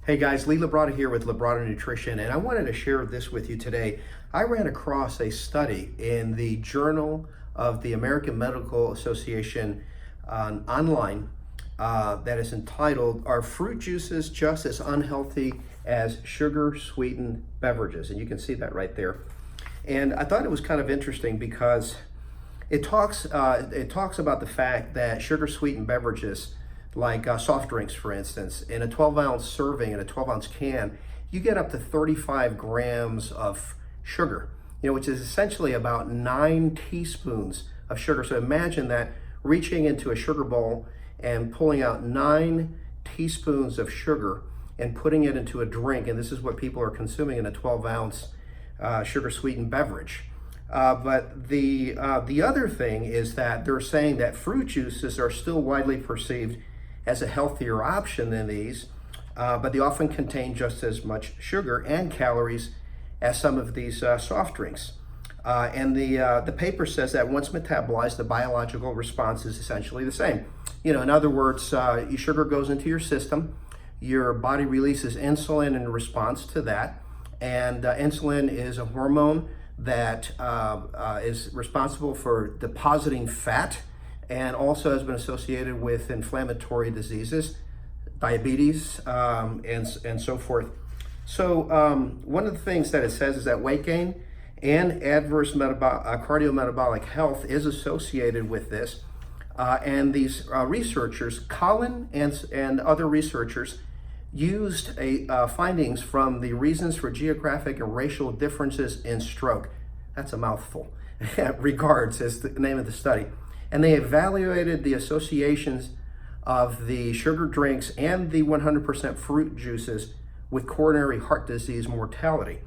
Hey guys, Labrada here with Labrada Nutrition, and I wanted to share this with you today. I ran across a study in the Journal of the American Medical Association online that is entitled, "Are Fruit Juices Just as Unhealthy as Sugar-Sweetened Beverages?" And you can see that right there. And I thought it was kind of interesting because it talks about the fact that sugar-sweetened beverages like soft drinks, for instance, in a 12-ounce serving, in a 12-ounce can, you get up to 35 grams of sugar, which is essentially about 9 teaspoons of sugar. So imagine that, reaching into a sugar bowl and pulling out 9 teaspoons of sugar and putting it into a drink. And this is what people are consuming in a 12-ounce sugar-sweetened beverage. But the other thing is that they're saying that fruit juices are still widely perceived as a healthier option than these, but they often contain just as much sugar and calories as some of these soft drinks. And the paper says that once metabolized, the biological response is essentially the same. In other words, sugar goes into your system, your body releases insulin in response to that, and insulin is a hormone that is responsible for depositing fat, and also has been associated with inflammatory diseases, diabetes, and so forth. So one of the things that it says is that weight gain and adverse cardiometabolic health is associated with this. And these researchers, Colin and other researchers, used findings from the Reasons for Geographic and Racial Differences in Stroke. That's a mouthful. Regards is the name of the study. And they evaluated the associations of the sugar drinks and the 100% fruit juices with coronary heart disease mortality.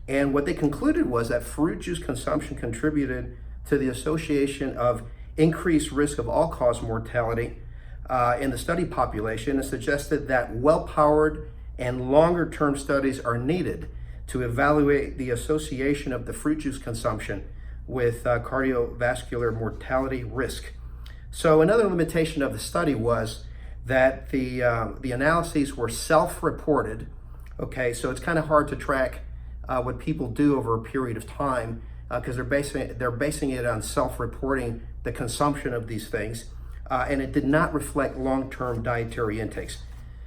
And what they concluded was that fruit juice consumption contributed to the association of increased risk of all-cause mortality in the study population, and suggested that well-powered and longer-term studies are needed to evaluate the association of the fruit juice consumption with cardiovascular mortality risk. So another limitation of the study was that the analyses were self-reported. Okay, so it's kind of hard to track what people do over a period of time because they're basing it on self-reporting the consumption of these things, and it did not reflect long-term dietary intakes.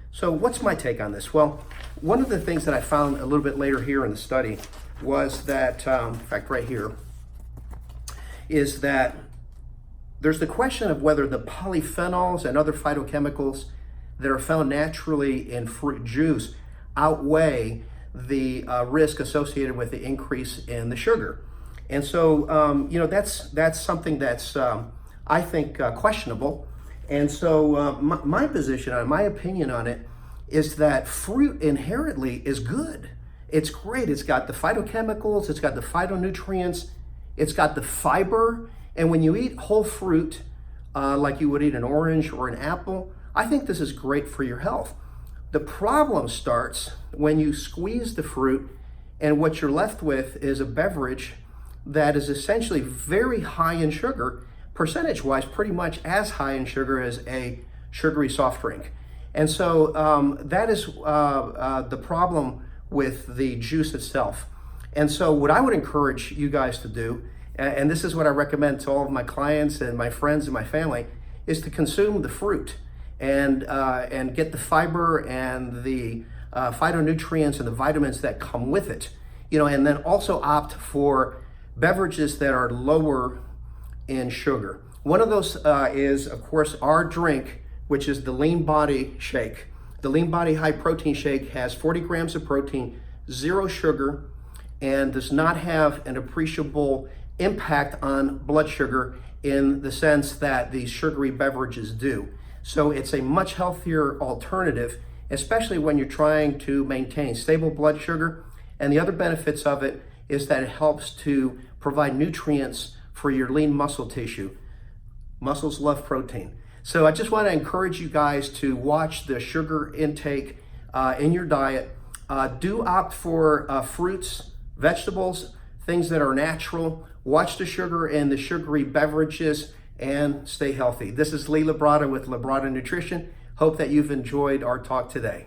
So what's my take on this? Well, one of the things that I found a little bit later here in the study was that, in fact, right here, is that there's the question of whether the polyphenols and other phytochemicals that are found naturally in fruit juice outweigh the risk associated with the increase in the sugar. And so, that's something that's, I think, questionable. And so my position, my opinion on it is that fruit inherently is good. It's great. It's got the phytochemicals, it's got the phytonutrients, it's got the fiber. And when you eat whole fruit, like you would eat an orange or an apple, I think this is great for your health. The problem starts when you squeeze the fruit and what you're left with is a beverage that is essentially very high in sugar, percentage-wise pretty much as high in sugar as a sugary soft drink. And so that is the problem with the juice itself. And so what I would encourage you guys to do, and this is what I recommend to all of my clients and my friends and my family, is to consume the fruit and get the fiber and the phytonutrients and the vitamins that come with it, and then also opt for beverages that are lower in sugar. One of those is, of course, our drink, which is the Lean Body Shake. The Lean Body High Protein Shake has 40 grams of protein, 0 sugar, and does not have an appreciable impact on blood sugar in the sense that these sugary beverages do. So it's a much healthier alternative, especially when you're trying to maintain stable blood sugar. And the other benefits of it is that it helps to provide nutrients for your lean muscle tissue. Muscles love protein. So I just want to encourage you guys to watch the sugar intake in your diet. Do opt for fruits, vegetables, things that are natural. Watch the sugar in the sugary beverages and stay healthy. This is Labrada with Labrada Nutrition. Hope that you've enjoyed our talk today.